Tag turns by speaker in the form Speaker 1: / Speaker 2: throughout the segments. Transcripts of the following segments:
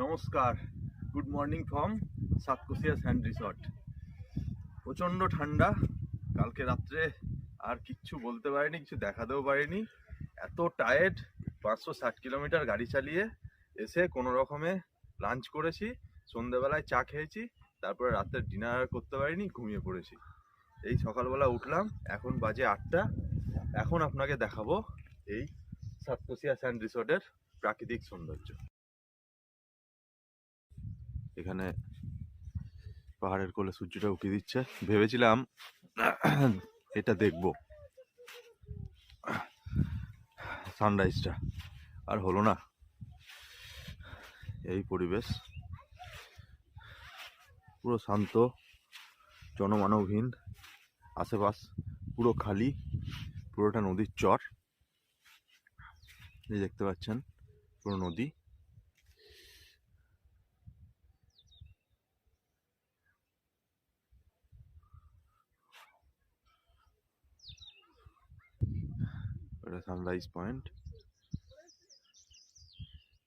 Speaker 1: নমস্কার, good morning from Satkosia sand resort. প্রচণ্ড ঠান্ডা, কালকে রাত্রে আর কিচ্ছু বলতে পারিনি, কিছু দেখাতেও পারিনি, এত টায়ার্ড। 560 কিলোমিটার গাড়ি চালিয়ে এসে কোনো রকমে লাঞ্চ করেছি, সন্ধেবেলায় চা খেয়েছি, তারপরে রাত্রে ডিনার করতে পারিনি, ঘুমিয়ে পড়েছি। এই সকালবেলা উঠলাম, এখন বাজে 8টা। এখন আপনাকে দেখাবো এই সাতকোশিয়া স্যান্ড রিসর্টের প্রাকৃতিক সৌন্দর্য। এখানে পাহাড়ের কোলে সূর্যটা উঁকি দিচ্ছে, ভেবেছিলাম এটা দেখবো সানরাইজটা, আর হলো না। এই পরিবেশ পুরো শান্ত, জনমানবহীন, আশেপাশ পুরো খালি, পুরোটা নদীর চর। এই দেখতে পাচ্ছেন পুরো নদী। এটা সানরাইজ পয়েন্ট।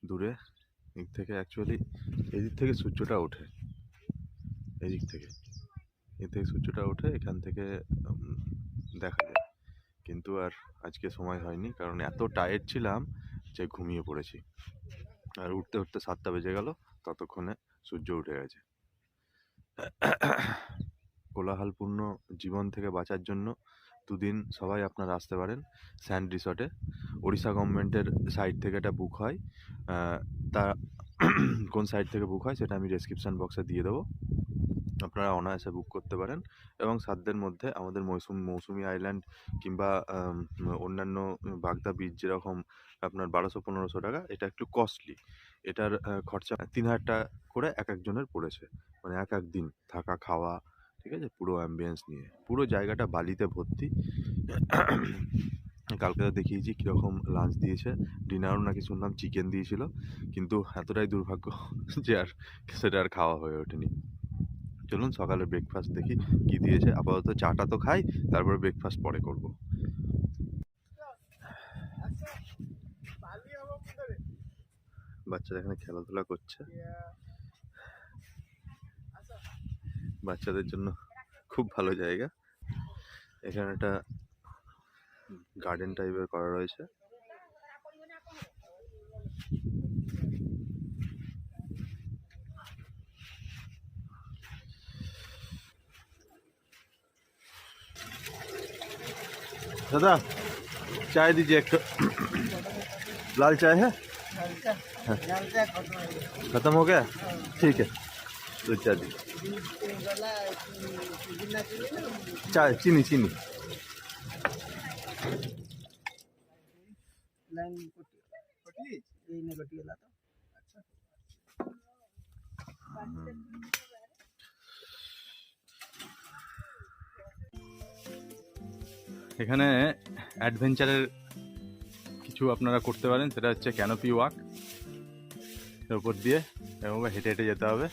Speaker 1: দূরে এদিক থেকে অ্যাকচুয়ালি এদিক থেকে সূর্যটা ওঠে, এদিক থেকে সূর্যটা ওঠে, এখান থেকে দেখা যায়। কিন্তু আর আজকে সময় হয়নি, কারণ এত টায়ার্ড ছিলাম যে ঘুমিয়ে পড়েছি। আর উঠতে উঠতে 7টা বেজে গেল, ততক্ষণে সূর্য উঠে গেছে। কোলাহলপূর্ণ জীবন থেকে বাঁচার জন্য দুদিন সবাই আপনারা আসতে পারেন স্যান্ড রিসর্টে। ওড়িশা গভর্নমেন্টের সাইট থেকে এটা বুক হয়। তা কোন সাইট থেকে বুক হয় সেটা আমি ডেসক্রিপশান বক্সে দিয়ে দেবো, আপনারা অনায়াসে বুক করতে পারেন। এবং সাধ্যের মধ্যে আমাদের মৌসুমি আইল্যান্ড কিংবা অন্যান্য বাগদা বিচ যেরকম আপনার 1200-1500 টাকা, এটা একটু কস্টলি। এটার খরচা 3000 টাকা করে এক একজনের পড়েছে, মানে এক দিন থাকা খাওয়া, ঠিক আছে, পুরো অ্যাম্বিয়েন্স নিয়ে। পুরো জায়গাটা বালিতে ভর্তি। কালকে দেখিয়েছি কীরকম লাঞ্চ দিয়েছে, ডিনারও নাকি শুনলাম চিকেন দিয়েছিল, কিন্তু এতটাই দুর্ভাগ্য যে আর সেটা আর খাওয়া হয়ে ওঠেনি। চলুন সকালে ব্রেকফাস্ট দেখি কি দিয়েছে। আপাতত চাটা তো খাই, তারপরে ব্রেকফাস্ট পরে করব। বাচ্চারা এখানে খেলাধুলা করছে, বাচ্চাদের জন্য খুব ভালো জায়গা। এখানে একটা গার্ডেন টাইপের করা রয়েছে। दादा चाय दीजिए एक, लाल चाय है? खत्म हो गया? ठीक है, तो चाय दीजिए। चाय चीनी चीनी। এখানে অ্যাডভেঞ্চারের কিছু আপনারা করতে পারেন, সেটা হচ্ছে ক্যানোপি ওয়াক। এর উপর দিয়ে এভাবে হেঁটে হেঁটে যেতে হবে।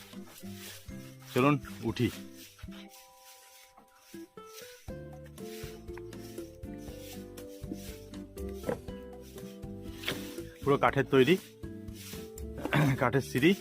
Speaker 1: চলুন উঠি। পুরো কাঠের তৈরি, কাঠের সিঁড়ি।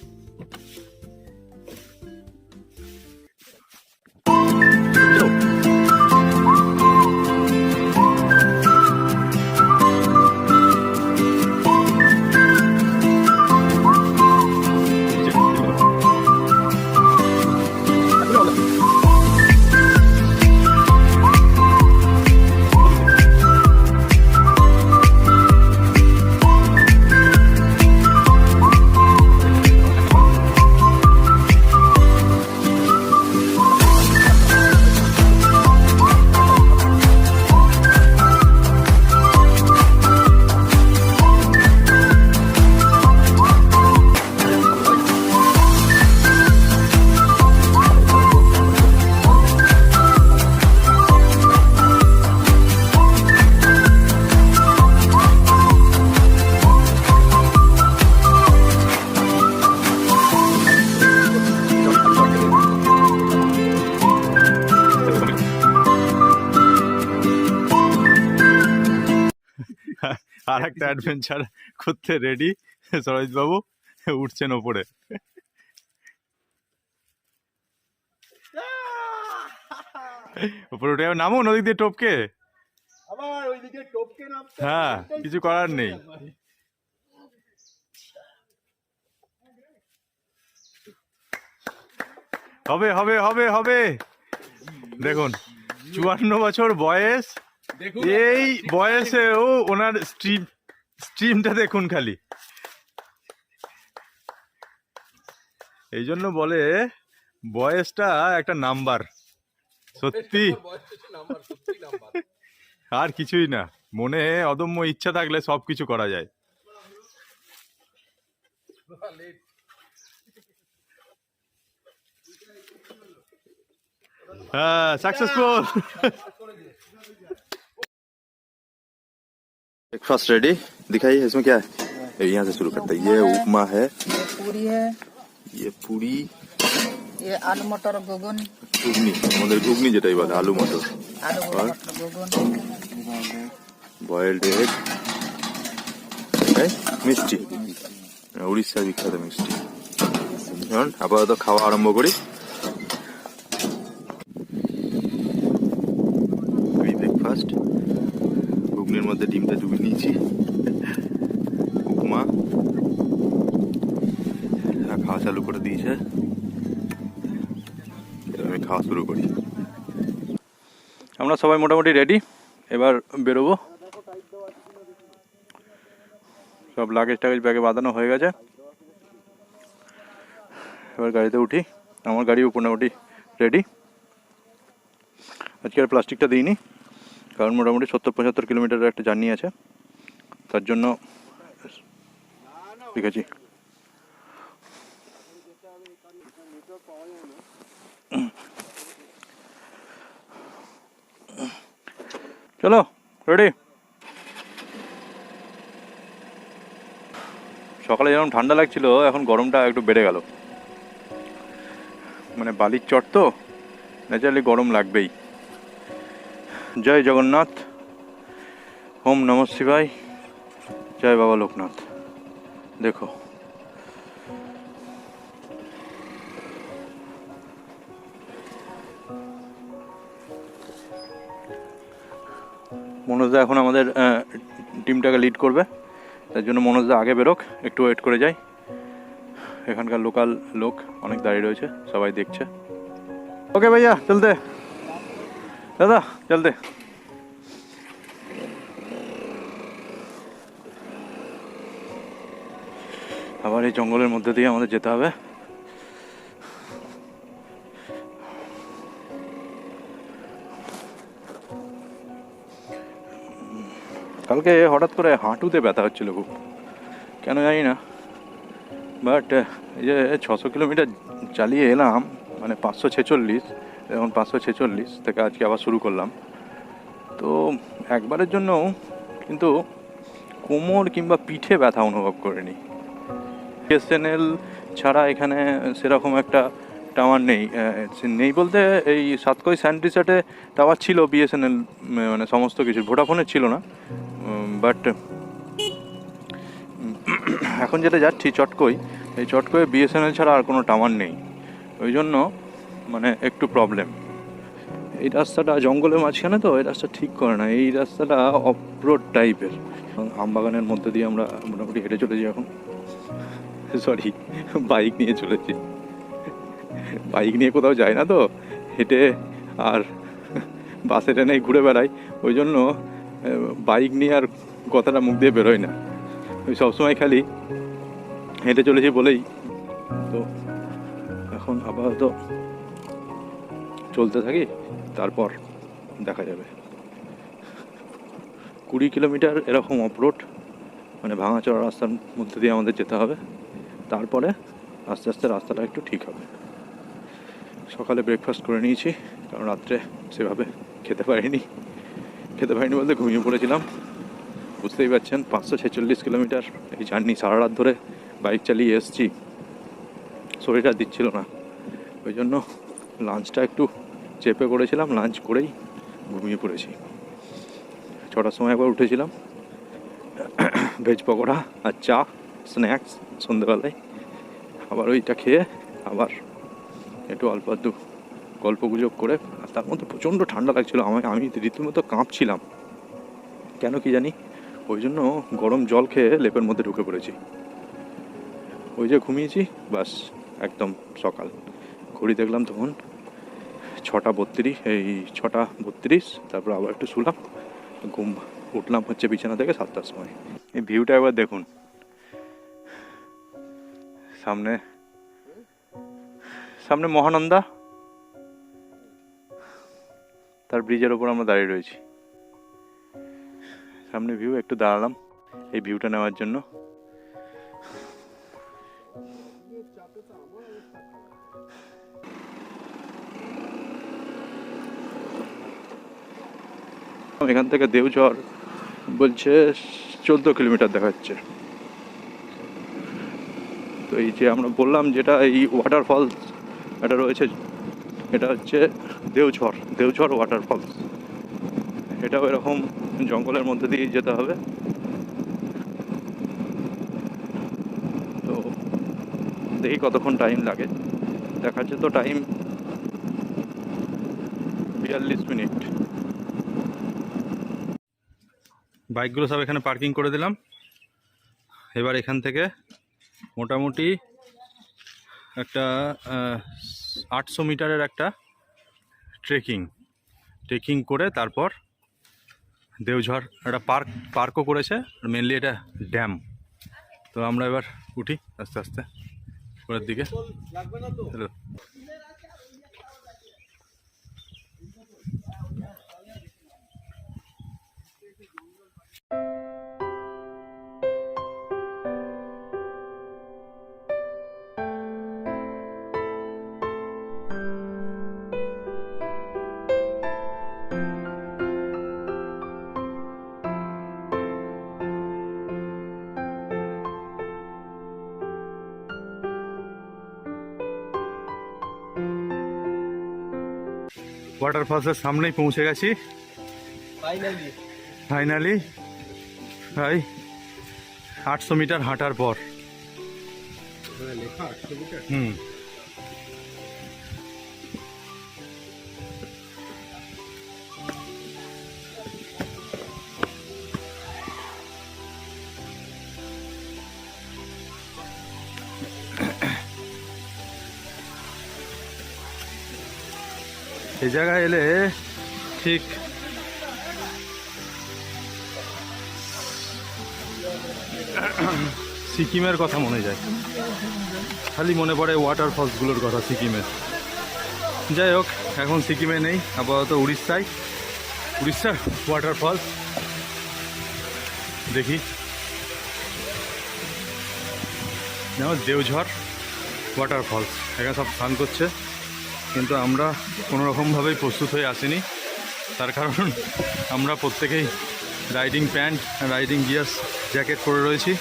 Speaker 1: আর একটা অ্যাডভেঞ্চার করতে রেডি সরোজ বাবু। উঠছেন ওপরে। উপরে উঠে নামুন, ওদিক দিয়ে টপকে।
Speaker 2: আবার ওইদিকে টপকে নামতে
Speaker 1: হ্যাঁ, কিছু করার নেই। হবে হবে হবে হবে। দেখুন 54 বছর বয়স, এই বয়সেও ওনার স্ট্রিমটা দেখুন খালি। এই জন্য বলে বয়সটা একটা নাম্বার, সত্যি আর কিছুই না। মনে অদম্য ইচ্ছা থাকলে সবকিছু করা যায়। हाँ सक्सेसफुल। ब्रेकफास्ट रेडी, दिखाइए इसमें क्या है। यहाँ से शुरू करते हैं। ये उपमा है,
Speaker 3: पूरी है,
Speaker 1: ये पूरी,
Speaker 3: ये आलू मटर घुगन,
Speaker 1: ঘুগনি, আমাদের ঘুগনি যেটাই বলে, আলু মটর,
Speaker 3: आलू
Speaker 1: और
Speaker 3: मटर घुगन,
Speaker 1: বয়েলড এগ, মিষ্টি, উড়িষ্যার বিখ্যাত মিষ্টি। এখন আপাতত খাওয়া আরম্ভ করি। ব্রেকফাস্ট, ঘুগনির মধ্যে ডিমটা ডুবিয়ে নিয়েছি, উপমা খাওয়া চালু করে দিয়েছে। আমি খাওয়া শুরু করি। আমরা সবাই মোটামুটি রেডি, এবার বেরোবো। সব লাগেজ টাগেজ ব্যাগে বাঁধানো হয়ে গেছে, এবার গাড়িতে উঠি। আমার গাড়ি মোটামুটি রেডি। আজকে আর প্লাস্টিকটা দিইনি, কারণ মোটামুটি 70-75 কিলোমিটারের একটা জার্নি আছে, তার জন্য দেখেছি। চলো রেডি। সকালে যেমন ঠান্ডা লাগছিল, এখন গরমটা একটু বেড়ে গেল। মানে বালির চট তো, ন্যাচারালি গরম লাগবেই। জয় জগন্নাথ, ওম নমঃ শিবায়, জয় বাবা লোকনাথ। দেখো মনোজদা এখন আমাদের টিমটাকে লিড করবে, তার জন্য মনোজদা আগে বেরোক, একটু ওয়েট করে যাই। এখানকার লোকাল লোক অনেক দাঁড়িয়ে রয়েছে, সবাই দেখছে। ওকে ভাইয়া চলতে, দাদা চলতে। আবার এই জঙ্গলের মধ্যে দিয়ে আমাদের যেতে হবে। কালকে হঠাৎ করে হাঁটুতে ব্যথা হচ্ছিল খুব, কেন জানি না। বাট এই যে 600 কিলোমিটার চালিয়ে এলাম, মানে 546, এখন 546 থেকে আজকে আবার শুরু করলাম। তো একবারের জন্য কিন্তু কোমর কিংবা পিঠে ব্যথা অনুভব করিনি। বিএসএনএল ছাড়া এখানে সেরকম একটা টাওয়ার নেই। নেই বলতে এই সাতকই স্যান্ড রিসর্টে টাওয়ার ছিল বিএসএনএল, মানে সমস্ত কিছু, ভোডাফোনের ছিল না। বাট এখন যেটা যাচ্ছি চটকই, এই চটকয়ে বিএসএনএল ছাড়া আর কোনো টাওয়ার নেই, ওই জন্য মানে একটু প্রবলেম। এই রাস্তাটা জঙ্গলের মাঝখানে তো, এই রাস্তা ঠিক করে না, এই রাস্তাটা অফরোড টাইপের। আমবাগানের মধ্যে দিয়ে আমরা মোটামুটি হেঁটে চলেছি এখন, সরি বাইক নিয়ে চলেছি। বাইক নিয়ে কোথাও যায় না তো, হেঁটে আর বাসে ট্রেনে ঘুরে বেড়াই, ওই জন্য বাইক নিয়ে আর কথাটা মুখ দিয়ে বেরোয় না। ওই সবসময় খালি হেঁটে চলেছি বলেই। তো এখন আপাতত চলতে থাকি, তারপর দেখা যাবে। 20 কিলোমিটার এরকম অফরোড, মানে ভাঙাচড়া রাস্তার মধ্যে দিয়ে আমাদের যেতে হবে, তারপরে আস্তে আস্তে রাস্তাটা একটু ঠিক হবে। সকালে ব্রেকফাস্ট করে নিয়েছি, কারণ রাত্রে সেভাবে খেতে পারিনি বলতে ঘুমিয়ে পড়েছিলাম। বুঝতেই পারছেন 546 কিলোমিটার এই জার্নি, সারা রাত ধরে বাইক চালিয়ে এসেছি, শরীরটা দিচ্ছিল না, ওই জন্য লাঞ্চটা একটু চেপে করেছিলাম, লাঞ্চ করেই ঘুমিয়ে পড়েছি। 6টার সময় একবার উঠেছিলাম, ভেজ পকোড়া আর চা স্ন্যাক্স সন্ধ্যেবেলায়
Speaker 4: আবার ওইটা খেয়ে আবার একটু অল্প আধটু গল্প গুজব করে, আর তার মধ্যে প্রচণ্ড ঠান্ডা লাগছিলো। আমি রীতিমতো কাঁপছিলাম, কেন কি জানি। ওই জন্য গরম জল খেয়ে লেপের মধ্যে ঢুকে পড়েছি। ওই যে ঘুমিয়েছি, বাস একদম সকাল। ঘড়ি দেখলাম তখন 6:32, তারপর আবার একটু শুলাম, উঠলাম হচ্ছে বিছানা থেকে 7টার সময়। এই ভিউটা একবার দেখুন, সামনে মহানন্দা, তার ব্রিজের ওপর আমরা দাঁড়িয়ে রয়েছি। সামনে ভিউ, একটু দাঁড়ালাম এই ভিউটা নেওয়ার জন্য। এখান থেকে দেওঝর বলছে 14 কিলোমিটার দেখাচ্ছে। তো এই যে আমরা বললাম যেটা এই ওয়াটারফলস এটা রয়েছে, এটা হচ্ছে দেওঝর ওয়াটারফলস। এটাও এরকম জঙ্গলের মধ্যে দিয়ে যেতে হবে। তো দেখি কতক্ষণ টাইম লাগে। দেখাচ্ছে তো টাইম 42 মিনিট।
Speaker 5: বাইকগুলো সব এখানে পার্কিং করে দিলাম। এবার এখান থেকে মোটামুটি একটা 800 মিটারের একটা ট্রেকিং করে তারপর দেওঝর একটা পার্কও করেছে, মেনলি এটা ড্যাম। তো আমরা এবার উঠি আস্তে আস্তে উপরের দিকে। হ্যালো, ওয়াটারফলসের সামনেই পৌঁছে গেছি ফাইনালি। ভাই 800 মিটার হাঁটার পর। এই জায়গায় এলে ঠিক সিকিমের কথা মনে যায়, খালি মনে পড়ে ওয়াটারফলসগুলোর কথা সিকিমের। যাই হোক, এখন সিকিমে নেই, আপাতত উড়িষ্যার ওয়াটারফলস দেখি। যেমন দেওঝর ওয়াটারফলস, এখানে সব স্নান করছে, কিন্তু আমরা কোনো রকমভাবেই প্রস্তুত হয়ে আসিনি। তার কারণ আমরা প্রত্যেকেই riding pant, riding gears, jacket পরে রয়েছি,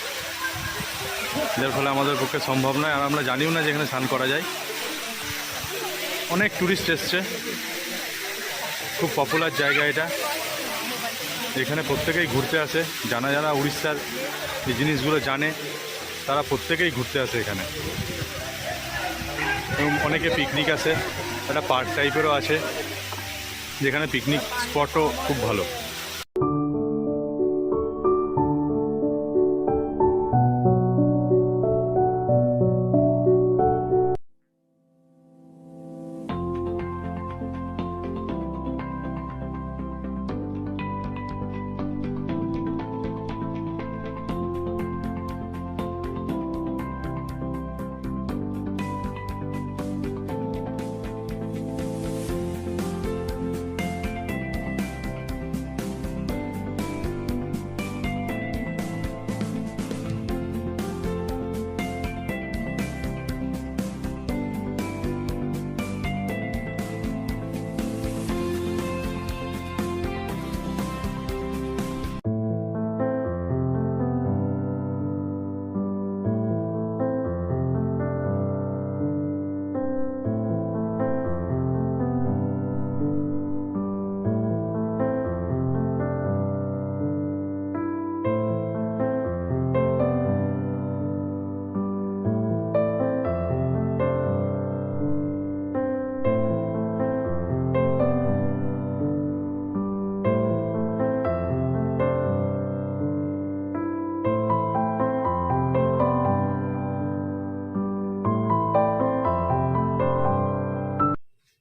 Speaker 5: যার ফলে আমাদের পক্ষে সম্ভব নয়। আর আমরা জানিও না যে এখানে স্নান করা যায়। অনেক ট্যুরিস্ট এসছে, খুব পপুলার জায়গা এটা। এখানে প্রত্যেকেই ঘুরতে আসে, যারা উড়িষ্যার এই জিনিসগুলো জানে তারা প্রত্যেকেই ঘুরতে আসে এখানে। এবং অনেকে পিকনিক আসে, একটা পার্ক টাইপেরও আছে যেখানে পিকনিক স্পটও খুব ভালো।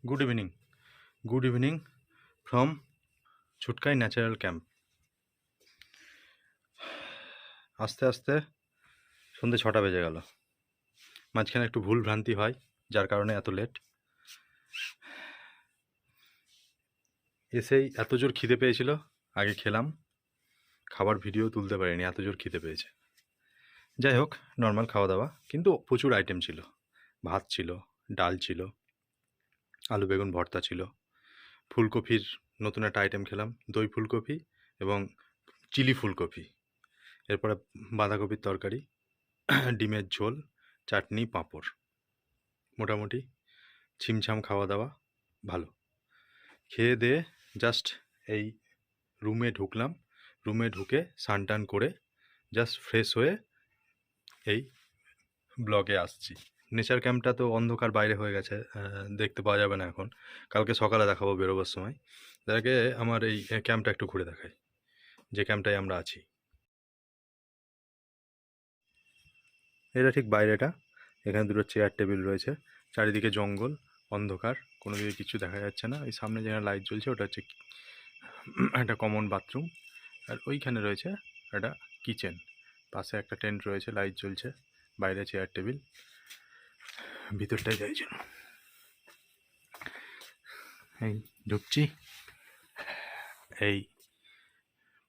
Speaker 5: Good evening from Chutkai natural camp. আস্তে আস্তে সন্ধ্যে 6টা বেজে গেল। মাঝখানে একটু ভুল ভ্রান্তি হয়, যার কারণে এত লেট। এসেই এত জোর খিদে পেয়েছিল, আগে খেলাম, খাবার ভিডিও তুলতে পারিনি, এত জোর খিদে পেয়েছে। যাই হোক, নর্মাল খাওয়া দাওয়া, কিন্তু প্রচুর আইটেম ছিল। ভাত ছিল, ডাল ছিল, আলু বেগুন ভর্তা ছিল, ফুলকপির নতুন একটা আইটেম খেলাম, দই ফুলকপি এবং চিলি ফুলকপি। এরপরে বাঁধাকপির তরকারি, ডিমের ঝোল, চাটনি, পাঁপড়। মোটামুটি ছিমছাম খাওয়া দাওয়া, ভালো। খেয়ে দিয়ে জাস্ট এই রুমে ঢুকলাম, রুমে ঢুকে স্নান টান করে জাস্ট ফ্রেশ হয়ে এই ব্লগে আসছি। নেচার ক্যাম্পটা তো অন্ধকার বাইরে হয়ে গেছে, দেখতে পাওয়া যাবে না এখন, কালকে সকালে দেখাবো বেরোবার সময়। তার আগে আমার এই ক্যাম্পটা একটু ঘুরে দেখাই, যে ক্যাম্পটায় আমরা আছি। এটা ঠিক বাইরেটা, এখানে দুটো চেয়ার টেবিল রয়েছে, চারিদিকে জঙ্গল, অন্ধকার, কোনো দিকে কিছু দেখা যাচ্ছে না। ওই সামনে যেখানে লাইট জ্বলছে ওটা হচ্ছে একটা কমন বাথরুম, আর ওইখানে রয়েছে একটা কিচেন, পাশে একটা টেন্ট রয়েছে, লাইট জ্বলছে, বাইরে চেয়ার টেবিল। ভিতরটাই যাই যেন, এই ঢুকছি, এই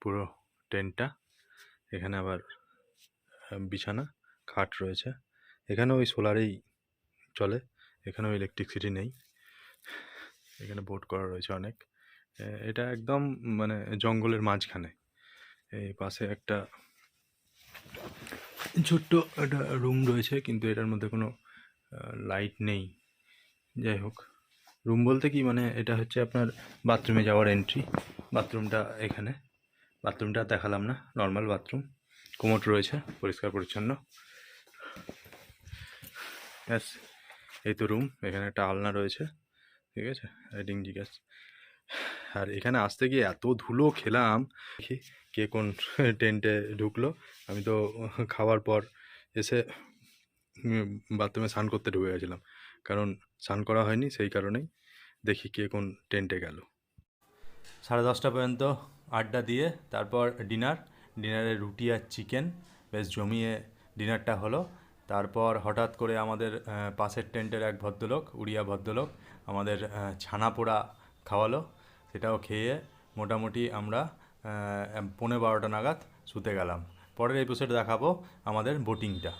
Speaker 5: পুরো টেন্টটা, এখানে আবার বিছানা, খাট রয়েছে। এখানে ওই সোলারেই চলে, এখানেও ইলেকট্রিসিটি নেই। এখানে বোট করা রয়েছে অনেক। এটা একদম মানে জঙ্গলের মাঝখানে। এই পাশে একটা ছোট্ট একটা রুম রয়েছে, কিন্তু এটার মধ্যে কোনো লাইট নেই। যাই হোক, রুম বলতে কি, মানে এটা হচ্ছে আপনার বাথরুমে যাওয়ার এন্ট্রি। বাথরুমটা এখানে, বাথরুমটা দেখালাম না, নর্মাল বাথরুম, কোমোড রয়েছে, পরিষ্কার পরিচ্ছন্ন। ব্যাস, এই তো রুম। এখানে একটা আলনা রয়েছে, ঠিক আছে, রাইডিং জিজ্ঞাস। আর এখানে আসতে গিয়ে এত ধুলো খেলাম, দেখি কে কোন টেন্টে ঢুকলো। আমি তো খাওয়ার পর এসে বাথরুমে স্নান করতে ঢুকে গেছিলাম, কারণ স্নান করা হয়নি, সেই কারণেই। দেখি কে কোন টেন্টে গেল। 10:30 পর্যন্ত আড্ডা দিয়ে তারপর ডিনারে রুটি আর চিকেন, বেশ জমিয়ে ডিনারটা হলো। তারপর হঠাৎ করে আমাদের পাশের টেন্টের এক ভদ্রলোক, উড়িয়া ভদ্রলোক, আমাদের ছানা পোড়া খাওয়ালো। সেটাও খেয়ে মোটামুটি আমরা 11:15 নাগাদ শুতে গেলাম। পরের এপিসোডে দেখাবো আমাদের বোটিংটা।